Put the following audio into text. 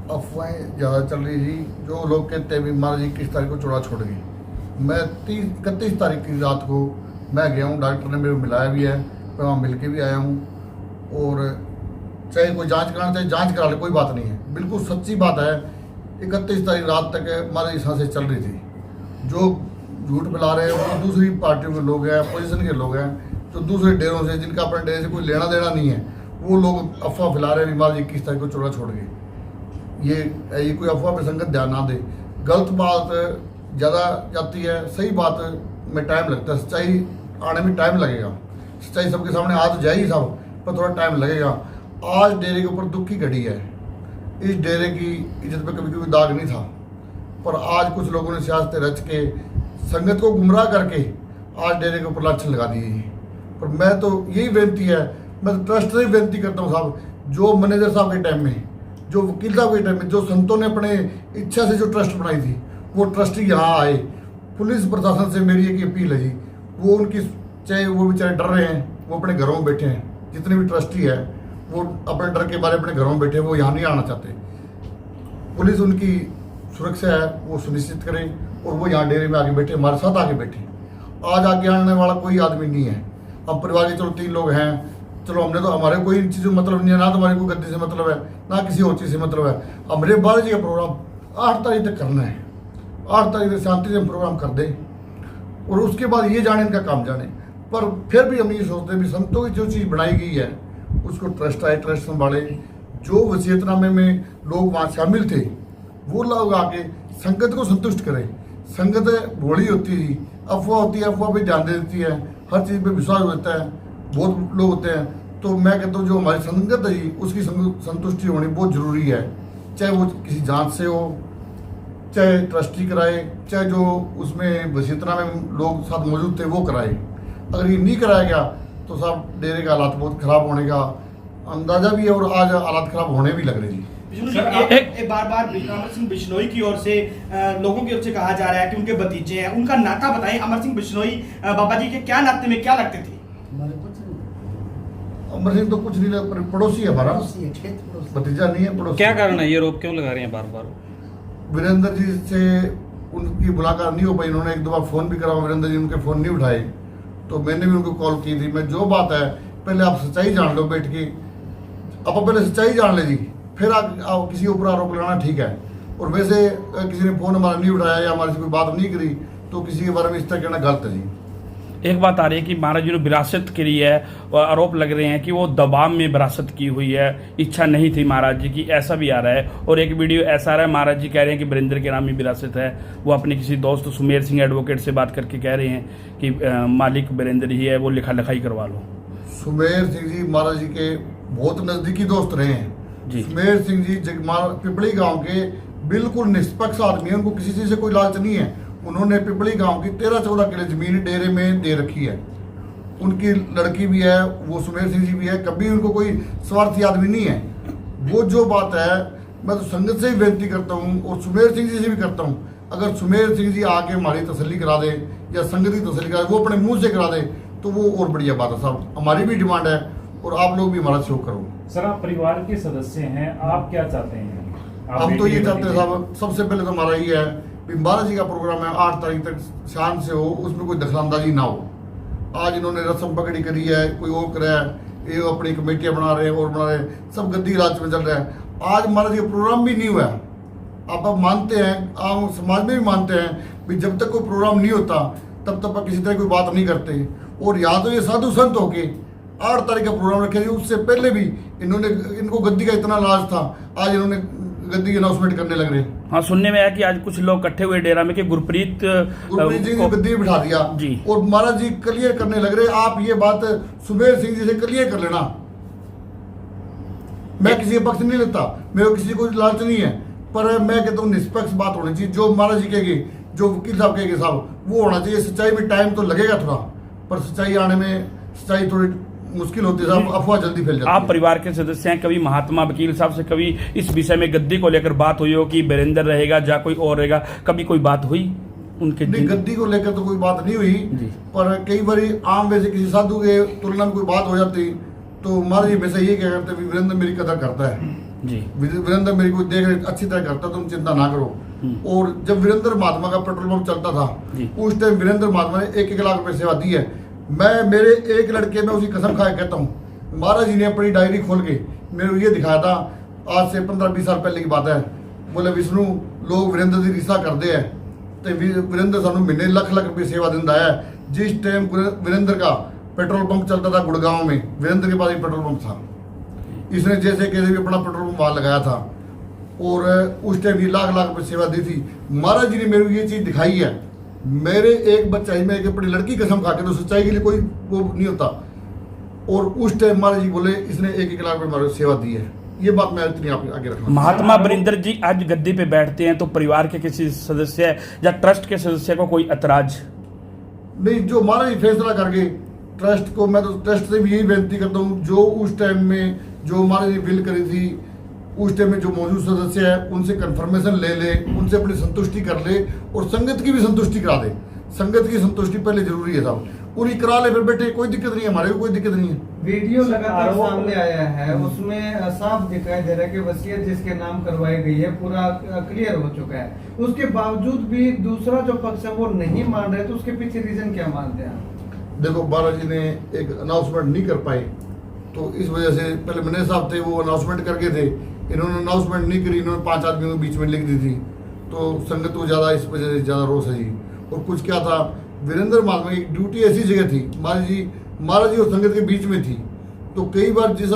अफवाहें ज़्यादा चल रही थी। जो लोग कहते हैं भी महाराज जी 21 तारीख को चौड़ा छोड़ गए। मैं 31 तारीख की रात को मैं गया हूँ, डॉक्टर ने मेरे को मिलाया भी है, मैं वहाँ मिल के भी आया हूँ। और चाहे कोई जांच कराना चाहे जांच करा ले, कोई बात नहीं है, बिल्कुल सच्ची बात है। 31 तारीख रात तक महाराज जी सांसें चल रही थी। जो झूठ फैला रहे हैं वो दूसरी पार्टियों के लोग हैं, अपोजिशन के लोग हैं, जो दूसरे डेरों से, जिनका अपने डेरे से कोई लेना देना नहीं है, वो लोग अफवाह फैला रहे हैं महाराज जी 21 तारीख को चौड़ा छोड़ गए। ये कोई अफवाह पे संगत ध्यान ना दे। गलत बात ज़्यादा जाती है, सही बात में टाइम लगता है, सच्चाई आने में टाइम लगेगा। सच्चाई सबके सामने आ तो जाएगी सब, पर थोड़ा टाइम लगेगा। आज डेरे के ऊपर दुख की घड़ी है। इस डेरे की इज्जत पे कभी कभी दाग नहीं था, पर आज कुछ लोगों ने सियासतें रच के संगत को गुमराह करके आज डेरे के ऊपर लाछन लगा दी है। पर मैं तो यही बेनती है, मैं तो ट्रस्ट से बेनती करता हूँ साहब, जो मैनेजर साहब के टाइम में, जो वकील साहब के टाइम में, जो संतों ने अपने इच्छा से जो ट्रस्ट बनाई थी, वो ट्रस्टी यहाँ आए। पुलिस प्रशासन से मेरी एक अपील है जी, वो उनकी, चाहे वो बेचारे डर रहे हैं, वो अपने घरों में बैठे हैं, जितने भी ट्रस्टी है वो अपने डर के बारे अपने घरों में बैठे, वो यहाँ नहीं आना चाहते। पुलिस उनकी सुरक्षा है वो सुनिश्चित करे और वो यहाँ डेरे में आके बैठे, हमारे साथ आके बैठे। आज आगे आने वाला कोई आदमी नहीं है। अब परिवार के चलो 3 लोग हैं, चलो हमने तो, हमारे कोई इन चीज़ों मतलब नहीं है, ना तो हमारे कोई गद्दी से मतलब है, ना किसी और चीज़ से मतलब है। अब मेरे बाबा जी का प्रोग्राम 8 तारीख तक करना है, 8 तारीख तक शांति से प्रोग्राम कर दें और उसके बाद ये जाने इनका काम जाने। पर फिर भी हम ये सोचते हैं भी संतों की जो चीज़ बनाई गई है उसको ट्रस्ट आए, ट्रस्ट संभाले। जो वसीयतनामे में लोग वहाँ शामिल थे वो लोग आके संगत को संतुष्ट करें। संगत भोली होती है, अफवाह होती है, अफवाह पे ध्यान दे देती है, हर चीज़ पे विश्वास होता है, बहुत लोग होते हैं। तो मैं कहता हूँ जो हमारी संगत है जी उसकी संतुष्टि होनी बहुत ज़रूरी है, चाहे वो किसी जांच से हो, चाहे ट्रस्टी कराए, चाहे जो उसमें वसीयतनामे में लोग साथ मौजूद थे वो कराए। अगर ये नहीं कराया गया तो साहब डेरे का हालात बहुत ख़राब होने का अंदाज़ा भी है और आज हालात ख़राब होने भी लग रहे जी। बार बार अमर सिंह बिश्नोई की ओर से लोगों की ओर से कहा जा रहा है कि उनके भतीजे हैं, उनका नाता बताएं। अमर सिंह बिश्नोई बाबा जी के क्या नाते में क्या लगते थे? अमर सिंह तो कुछ नहीं, पड़ोसी है हमारा, भतीजा नहीं है, पड़ोसी। क्या कारण है, ये रोप क्यों लगा रहे हैं बार बार? वीरेंद्र जी से उनकी मुलाकात नहीं हो पाई, इन्होंने 1-2 बार फ़ोन भी करा, वीरेंद्र जी उनके फ़ोन नहीं उठाए, तो मैंने भी उनको कॉल की थी। मैं जो बात है पहले आप सच्चाई जान लो बैठ के, आप पहले सच्चाई जान ले जी, फिर आप किसी ऊपर आरोप लगाना ठीक है। और वैसे किसी ने फ़ोन हमारा नहीं उठाया या हमारे से कोई बात नहीं करी तो किसी के बारे में इस तरह कहना गलत है जी। एक बात आ रही है कि महाराज जी ने विरासत करी है और आरोप लग रहे हैं कि वो दबाव में विरासत की हुई है, इच्छा नहीं थी महाराज जी की, ऐसा भी आ रहा है। और एक वीडियो ऐसा आ रहा है, महाराज जी कह रहे हैं कि वीरेंद्र के नाम ही विरासत है। वो अपने किसी दोस्त सुमेर सिंह एडवोकेट से बात करके कह रहे हैं कि मालिक वीरेंद्र ही है, वो लिखा लिखाई करवा लो। सुमेर सिंह जी महाराज जी के बहुत नज़दीकी दोस्त रहे हैं जी। सुमेर सिंह जी जगमाल पिपली गाँव के बिल्कुल निष्पक्ष आदमी है, उनको किसी चीज़ से कोई लालच नहीं है। उन्होंने पिपली गांव की 13-14 किले जमीन डेरे में दे रखी है। उनकी लड़की भी है, वो सुमेर सिंह जी भी है, कभी उनको कोई स्वार्थी आदमी नहीं है। वो जो बात है मैं तो संगत से ही बेनती करता हूँ और सुमेर सिंह जी से भी करता हूँ, अगर सुमेर सिंह जी आके हमारी तसल्ली करा दे या संगत की तसल्ली करा दे, वो अपने मुँह से करा दे तो वो और बढ़िया बात है साहब। हमारी भी डिमांड है और आप लोग भी हमारा सहयोग करो। सर आप परिवार के सदस्य हैं, आप क्या चाहते हैं? हम तो ये चाहते हैं साहब, सबसे पहले तो हमारा ये है महाराज जी का प्रोग्राम है 8 तारीख तक शान से हो, उसमें कोई दखलंदाजी ना हो। आज इन्होंने रस्म पकड़ी करी है, कोई और कर रहा है, ये अपनी कमेटियाँ बना रहे हैं और बना रहे हैं, सब गद्दी राज में चल रहा है। आज महाराज जी का प्रोग्राम भी नहीं हुआ है। आप मानते हैं, आम समाज में भी मानते हैं भी जब तक कोई प्रोग्राम नहीं होता तब तक किसी तरह कोई बात नहीं करते। और यहाँ तो ये साधु संत होके 8 तारीख का प्रोग्राम रखे, उससे पहले भी इनको गद्दी का इतना लाज था, आज इन्होंने गद्दी की अनाउंसमेंट करने लग रहे हैं। हाँ, सुनने में आया कि आज कुछ लोग इकट्ठे हुए डेरा में कि गुरप्रीत जी को गद्दी में बिठा दिया जी, और महाराज जी क्लियर करने लग रहे। आप ये बात सुमेर सिंह जी से क्लियर कर लेना। मैं किसी का पक्ष नहीं लेता, मेरे को किसी को लालच नहीं है, पर मैं कहता हूँ निष्पक्ष बात होनी चाहिए। जो महाराज जी कहेंगे, जो वकील साहब कहेंगे साहब, वो होना चाहिए। सच्चाई में टाइम तो लगेगा थोड़ा, पर सच्चाई आने में सच्चाई थोड़ी मुश्किल होती है साहब, अफवाह जल्दी फैल जाती है। आप परिवार के सदस्य हैं, कभी महात्मा वकील साहब से कभी इस विषय में गद्दी को लेकर बात हुई हो कि वीरेंद्र रहेगा या कोई और रहेगा, कभी कोई बात हुई उनके? नहीं, गद्दी को लेकर तो कोई बात नहीं हुई, पर कई बार आम वैसे किसी साधु के तुलना में कोई बात हो जाती तो महाराज जी वैसे ये क्या करते, वीरेंद्र मेरी कदर करता है, जी। वीरेंद्र मेरी को देख रेख अच्छी तरह करता, तुम चिंता ना करो। और जब वीरेंद्र महात्मा का पेट्रोल पंप चलता था जी। उस टाइम वीरेंद्र महात्मा ने 1-1 लाख रुपए सेवा दी है। मैं मेरे एक लड़के में उसकी कसम खाए कहता हूँ, महाराज जी ने अपनी डायरी खोल के मेरे को ये दिखाया था, आज से 15-20 साल पहले की बात है। बोले विष्णु लोग वीरेंद्र की रिश्ता करते हैं तो वीरेंद्र सानू महीने लाख रुपये सेवा दिंदा है। जिस टाइम वीरेंद्र का पेट्रोल पंप चलता था गुड़गांव में, वीरेंद्र के पास एक पेट्रोल पंप था, इसने जैसे कैसे भी अपना पेट्रोल पंप वहाँ लगाया था और उस टाइम ये लाख रुपये सेवा दी थी। महाराज जी ने मेरे को ये चीज़ दिखाई है। मेरे एक बच्चा ही, मैं एक अपनी लड़की कसम खा के, तो सच्चाई के लिए कोई वो नहीं होता। और उस टाइम महाराज जी बोले इसने 1-1 लाख रुपये सेवा दी है। ये बात मैं इतनी आगे रखना। महात्मा वरिंदर जी आज गद्दी पे बैठते हैं तो परिवार के किसी सदस्य या ट्रस्ट के सदस्य को कोई ऐतराज नहीं, जो महाराज जी फैसला करके ट्रस्ट को, मैं तो ट्रस्ट से भी यही बेनती करता हूँ, जो उस टाइम में जो महाराज जी बिल करी थी उस टाइम में जो मौजूद सदस्य है उनसे कंफर्मेशन ले ले, उनसे अपनी संतुष्टि कर ले और संगत की भी संतुष्टि करा दे। संगत की संतुष्टि पहले जरूरी है साहब, पूरी करा ले फिर बैठे, कोई दिक्कत नहीं है, हमारे को कोई दिक्कत नहीं है। वीडियो लगातार सामने आया है, उसमें साफ दिखाई दे रहा है कि वसीयत जिसके नाम करवाई गई है पूरा क्लियर हो चुका है। उसके बावजूद भी दूसरा जो पक्ष है वो नहीं मान रहे, तो उसके पीछे रीजन क्या मानते हैं? देखो, बालाजी ने एक अनाउंसमेंट नहीं कर पाए तो इस वजह से, पहले मैनेजर साहब थे वो अनाउंसमेंट करके थे, इन्होंने अनाउंसमेंट नहीं करी, इन्होंने 5 आदमियों के बीच में लिख दी थी, तो संगत को ज़्यादा इस वजह से ज़्यादा रोष है जी। और कुछ क्या था, वीरेंद्र महात्मा की ड्यूटी ऐसी जगह थी, महाराज जी और संगत के बीच में थी, तो कई बार जिस